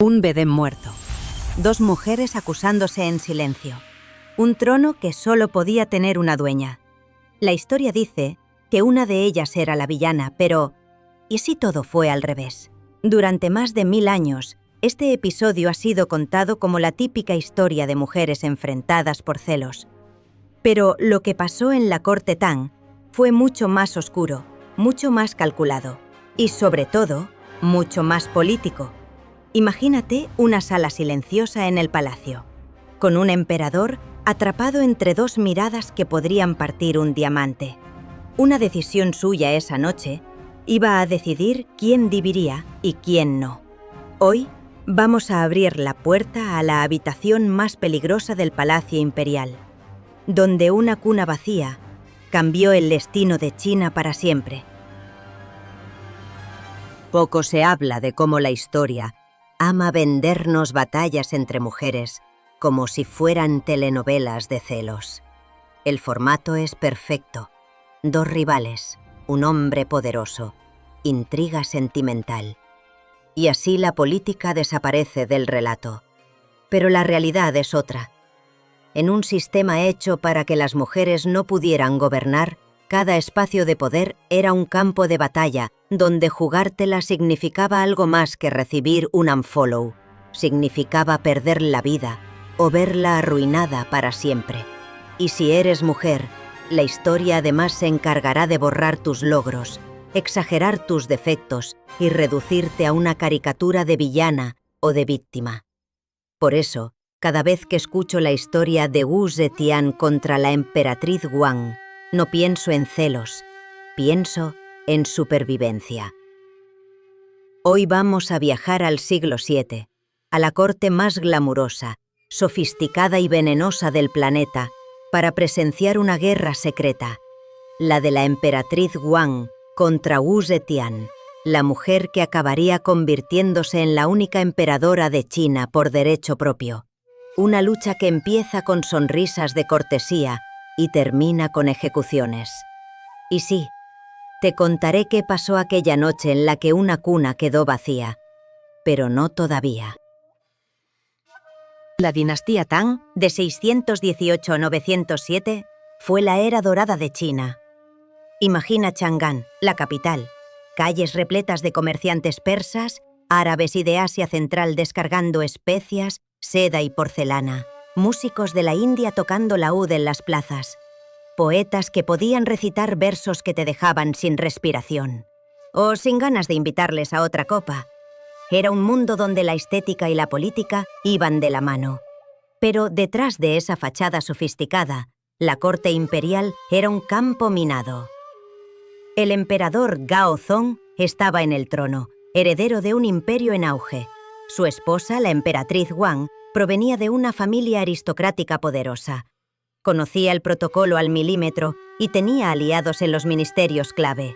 Un bedén muerto. Dos mujeres acusándose en silencio. Un trono que solo podía tener una dueña. La historia dice que una de ellas era la villana, pero ¿y si todo fue al revés? Durante más de 1000 años, este episodio ha sido contado como la típica historia de mujeres enfrentadas por celos. Pero lo que pasó en la corte Tang fue mucho más oscuro, mucho más calculado y, sobre todo, mucho más político. Imagínate una sala silenciosa en el palacio, con un emperador atrapado entre dos miradas que podrían partir un diamante. Una decisión suya esa noche iba a decidir quién viviría y quién no. Hoy vamos a abrir la puerta a la habitación más peligrosa del Palacio Imperial, donde una cuna vacía cambió el destino de China para siempre. Poco se habla de cómo la historia ama vendernos batallas entre mujeres como si fueran telenovelas de celos. El formato es perfecto. Dos rivales, un hombre poderoso, intriga sentimental. Y así la política desaparece del relato. Pero la realidad es otra. En un sistema hecho para que las mujeres no pudieran gobernar, cada espacio de poder era un campo de batalla donde jugártela significaba algo más que recibir un unfollow. Significaba perder la vida o verla arruinada para siempre. Y si eres mujer, la historia además se encargará de borrar tus logros, exagerar tus defectos y reducirte a una caricatura de villana o de víctima. Por eso, cada vez que escucho la historia de Wu Zetian contra la emperatriz Wang, no pienso en celos, pienso en supervivencia. Hoy vamos a viajar al siglo VII, a la corte más glamurosa, sofisticada y venenosa del planeta, para presenciar una guerra secreta, la de la emperatriz Wang contra Wu Zetian, la mujer que acabaría convirtiéndose en la única emperadora de China por derecho propio. Una lucha que empieza con sonrisas de cortesía y termina con ejecuciones. Y sí, te contaré qué pasó aquella noche en la que una cuna quedó vacía, pero no todavía. La dinastía Tang, de 618 a 907, fue la era dorada de China. Imagina Chang'an, la capital, calles repletas de comerciantes persas, árabes y de Asia Central descargando especias, seda y porcelana, músicos de la India tocando laúd en las plazas, poetas que podían recitar versos que te dejaban sin respiración, o sin ganas de invitarles a otra copa. Era un mundo donde la estética y la política iban de la mano. Pero detrás de esa fachada sofisticada, la corte imperial era un campo minado. El emperador Gaozong estaba en el trono, heredero de un imperio en auge. Su esposa, la emperatriz Wang, provenía de una familia aristocrática poderosa. Conocía el protocolo al milímetro y tenía aliados en los ministerios clave.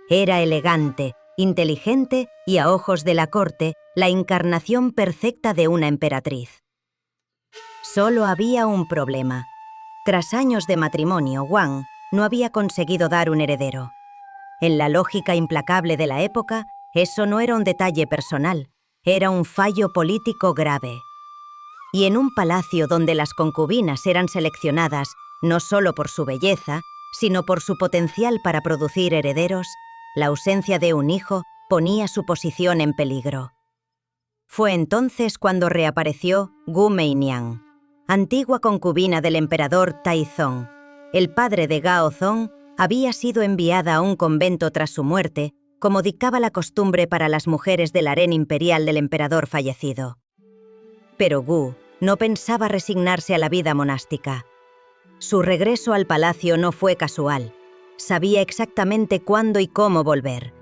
Era elegante, inteligente y, a ojos de la corte, la encarnación perfecta de una emperatriz. Solo había un problema. Tras años de matrimonio, Wang no había conseguido dar un heredero. En la lógica implacable de la época, eso no era un detalle personal, era un fallo político grave. Y en un palacio donde las concubinas eran seleccionadas no solo por su belleza, sino por su potencial para producir herederos, la ausencia de un hijo ponía su posición en peligro. Fue entonces cuando reapareció Gu Meiniang, antigua concubina del emperador Taizong. El padre de Gaozong había sido enviada a un convento tras su muerte, como dictaba la costumbre para las mujeres del harén imperial del emperador fallecido. Pero Gu no pensaba resignarse a la vida monástica. Su regreso al palacio no fue casual. Sabía exactamente cuándo y cómo volver.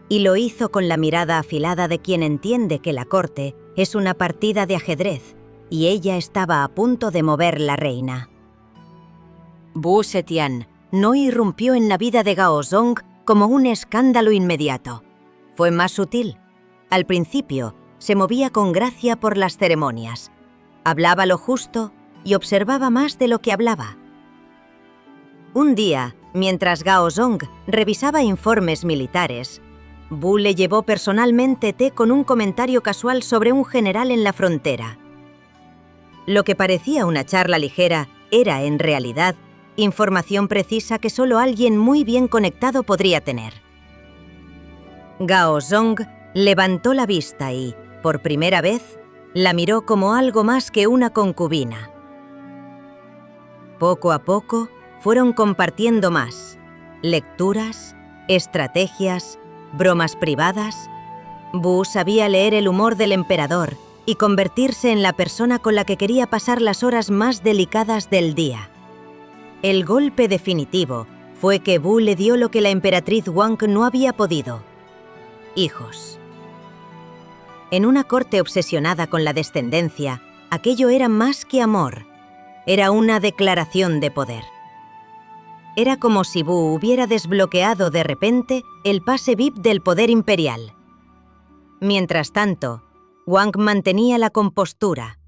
Y lo hizo con la mirada afilada de quien entiende que la corte es una partida de ajedrez, y ella estaba a punto de mover la reina. Wu Zetian no irrumpió en la vida de Gaozong como un escándalo inmediato. Fue más sutil. Al principio, se movía con gracia por las ceremonias. Hablaba lo justo y observaba más de lo que hablaba. Un día, mientras Gaozong revisaba informes militares, Bu le llevó personalmente té con un comentario casual sobre un general en la frontera. Lo que parecía una charla ligera era, en realidad, información precisa que solo alguien muy bien conectado podría tener. Gao Zong levantó la vista y, por primera vez, la miró como algo más que una concubina. Poco a poco, fueron compartiendo más: lecturas, estrategias, bromas privadas. Bu sabía leer el humor del emperador y convertirse en la persona con la que quería pasar las horas más delicadas del día. El golpe definitivo fue que Bu le dio lo que la emperatriz Wang no había podido: hijos. En una corte obsesionada con la descendencia, aquello era más que amor, era una declaración de poder. Era como si Bu hubiera desbloqueado de repente el pase VIP del poder imperial. Mientras tanto, Wang mantenía la compostura,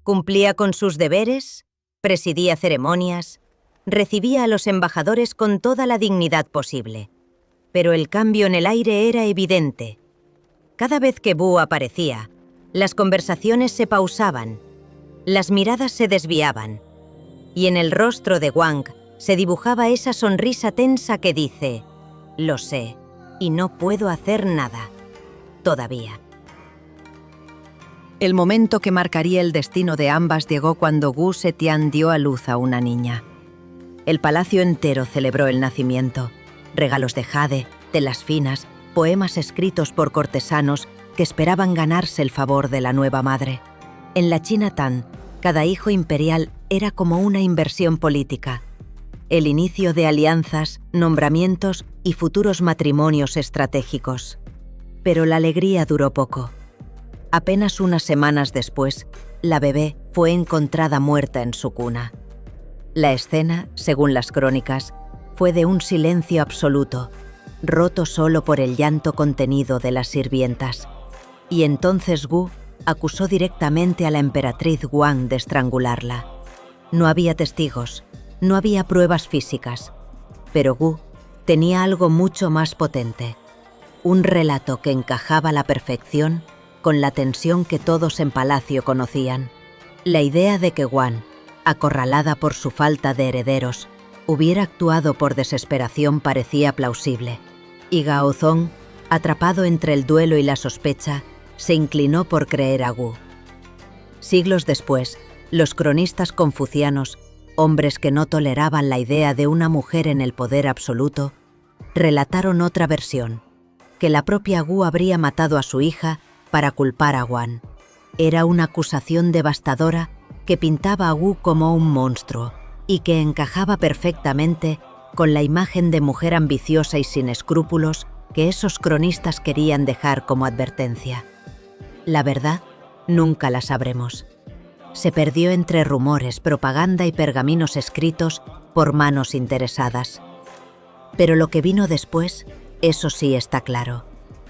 cumplía con sus deberes, presidía ceremonias, recibía a los embajadores con toda la dignidad posible. Pero el cambio en el aire era evidente. Cada vez que Bu aparecía, las conversaciones se pausaban, las miradas se desviaban, y en el rostro de Wang se dibujaba esa sonrisa tensa que dice: «Lo sé, y no puedo hacer nada, todavía». El momento que marcaría el destino de ambas llegó cuando Wu Zetian dio a luz a una niña. El palacio entero celebró el nacimiento. Regalos de jade, telas finas, poemas escritos por cortesanos que esperaban ganarse el favor de la nueva madre. En la China Tan, cada hijo imperial era como una inversión política, el inicio de alianzas, nombramientos y futuros matrimonios estratégicos. Pero la alegría duró poco. Apenas unas semanas después, la bebé fue encontrada muerta en su cuna. La escena, según las crónicas, fue de un silencio absoluto, roto solo por el llanto contenido de las sirvientas. Y entonces Wu acusó directamente a la emperatriz Wang de estrangularla. No había testigos, no había pruebas físicas, pero Wu tenía algo mucho más potente: un relato que encajaba a la perfección con la tensión que todos en palacio conocían. La idea de que Wang, acorralada por su falta de herederos, hubiera actuado por desesperación parecía plausible, y Gao Zong, atrapado entre el duelo y la sospecha, se inclinó por creer a Wu. Siglos después, los cronistas confucianos, hombres que no toleraban la idea de una mujer en el poder absoluto, relataron otra versión: que la propia Wu habría matado a su hija para culpar a Wang. Era una acusación devastadora que pintaba a Wu como un monstruo y que encajaba perfectamente con la imagen de mujer ambiciosa y sin escrúpulos que esos cronistas querían dejar como advertencia. La verdad, nunca la sabremos. Se perdió entre rumores, propaganda y pergaminos escritos por manos interesadas. Pero lo que vino después, eso sí está claro,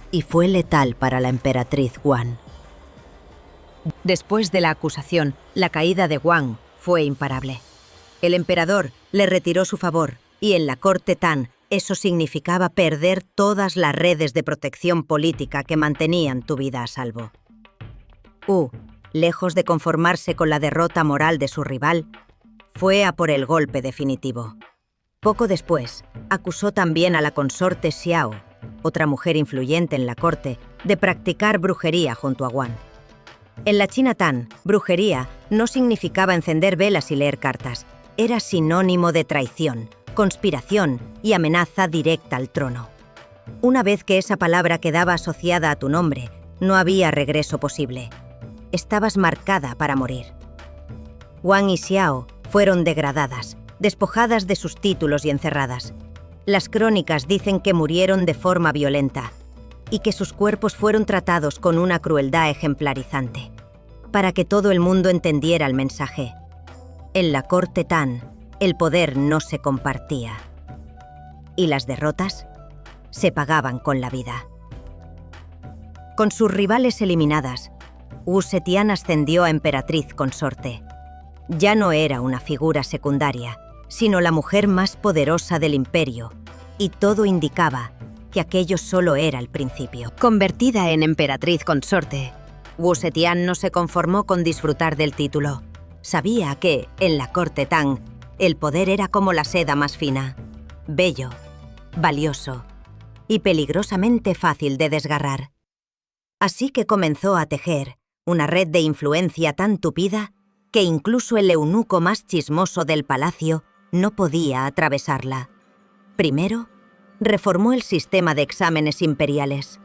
y fue letal para la emperatriz Wang. Después de la acusación, la caída de Wang fue imparable. El emperador le retiró su favor, y en la corte Tan eso significaba perder todas las redes de protección política que mantenían tu vida a salvo. Wu, lejos de conformarse con la derrota moral de su rival, fue a por el golpe definitivo. Poco después, acusó también a la consorte Xiao, otra mujer influyente en la corte, de practicar brujería junto a Wang. En la China Tan, brujería no significaba encender velas y leer cartas, era sinónimo de traición, conspiración y amenaza directa al trono. Una vez que esa palabra quedaba asociada a tu nombre, no había regreso posible. Estabas marcada para morir. Wang y Xiao fueron degradadas, despojadas de sus títulos y encerradas. Las crónicas dicen que murieron de forma violenta y que sus cuerpos fueron tratados con una crueldad ejemplarizante, para que todo el mundo entendiera el mensaje. En la corte Tan, el poder no se compartía. Y las derrotas se pagaban con la vida. Con sus rivales eliminadas, Wu Zetian ascendió a emperatriz consorte. Ya no era una figura secundaria, sino la mujer más poderosa del imperio, y todo indicaba que aquello solo era el principio. Convertida en emperatriz consorte, Wu Zetian no se conformó con disfrutar del título. Sabía que, en la corte Tang, el poder era como la seda más fina, bello, valioso y peligrosamente fácil de desgarrar. Así que comenzó a tejer una red de influencia tan tupida que incluso el eunuco más chismoso del palacio no podía atravesarla. Primero, reformó el sistema de exámenes imperiales.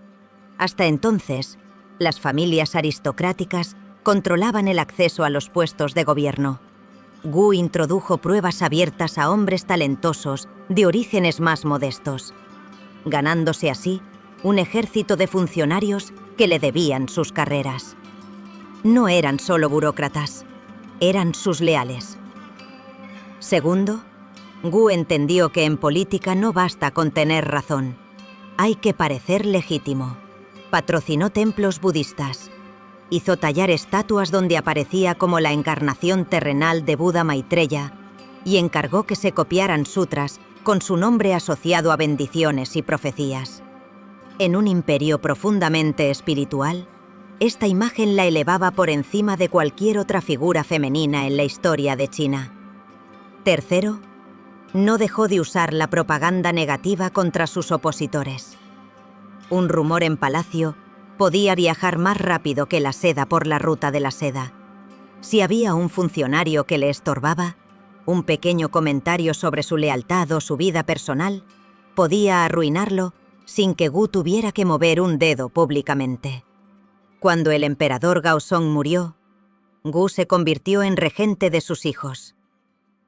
Hasta entonces, las familias aristocráticas controlaban el acceso a los puestos de gobierno. Wu introdujo pruebas abiertas a hombres talentosos de orígenes más modestos, ganándose así un ejército de funcionarios que le debían sus carreras. No eran solo burócratas, eran sus leales. Segundo, Wu entendió que en política no basta con tener razón. Hay que parecer legítimo. Patrocinó templos budistas. Hizo tallar estatuas donde aparecía como la encarnación terrenal de Buda Maitreya y encargó que se copiaran sutras con su nombre asociado a bendiciones y profecías. En un imperio profundamente espiritual, esta imagen la elevaba por encima de cualquier otra figura femenina en la historia de China. Tercero, no dejó de usar la propaganda negativa contra sus opositores. Un rumor en palacio podía viajar más rápido que la seda por la ruta de la seda. Si había un funcionario que le estorbaba, un pequeño comentario sobre su lealtad o su vida personal podía arruinarlo sin que Wu tuviera que mover un dedo públicamente. Cuando el emperador Gaozong murió, Wu se convirtió en regente de sus hijos.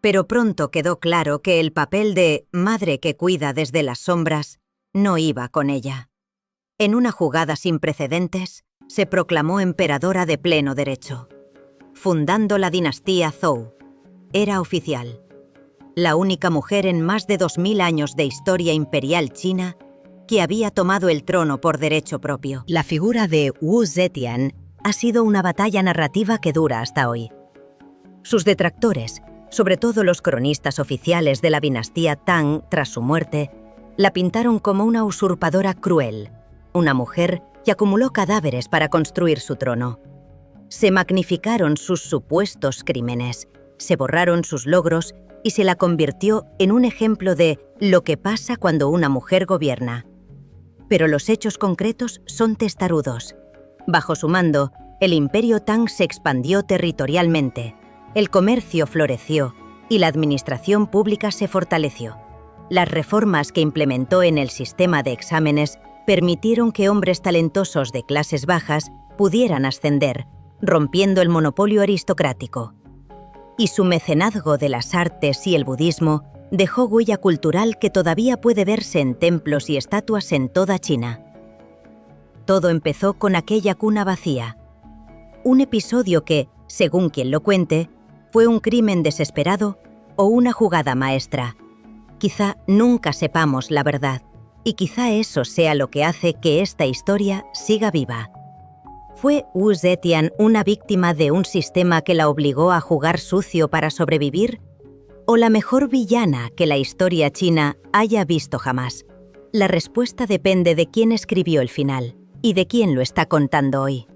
Pero pronto quedó claro que el papel de madre que cuida desde las sombras no iba con ella. En una jugada sin precedentes, se proclamó emperadora de pleno derecho, fundando la dinastía Zhou. Era oficial. La única mujer en más de 2000 años de historia imperial china que había tomado el trono por derecho propio. la figura de Wu Zetian Ha sido una batalla narrativa que dura hasta hoy. Sus detractores, sobre todo los cronistas oficiales de la dinastía Tang tras su muerte, la pintaron como una usurpadora cruel, una mujer que acumuló cadáveres para construir su trono. Se magnificaron sus supuestos crímenes, se borraron sus logros y se la convirtió en un ejemplo de lo que pasa cuando una mujer gobierna. Pero los hechos concretos son testarudos. Bajo su mando, el imperio Tang se expandió territorialmente, el comercio floreció y la administración pública se fortaleció. Las reformas que implementó en el sistema de exámenes permitieron que hombres talentosos de clases bajas pudieran ascender, rompiendo el monopolio aristocrático. Y su mecenazgo de las artes y el budismo dejó huella cultural que todavía puede verse en templos y estatuas en toda China. Todo empezó con aquella cuna vacía. Un episodio que, según quien lo cuente, fue un crimen desesperado o una jugada maestra. Quizá nunca sepamos la verdad, y quizá eso sea lo que hace que esta historia siga viva. ¿Fue Wu Zetian una víctima de un sistema que la obligó a jugar sucio para sobrevivir? ¿O la mejor villana que la historia china haya visto jamás? La respuesta depende de quién escribió el final y de quién lo está contando hoy.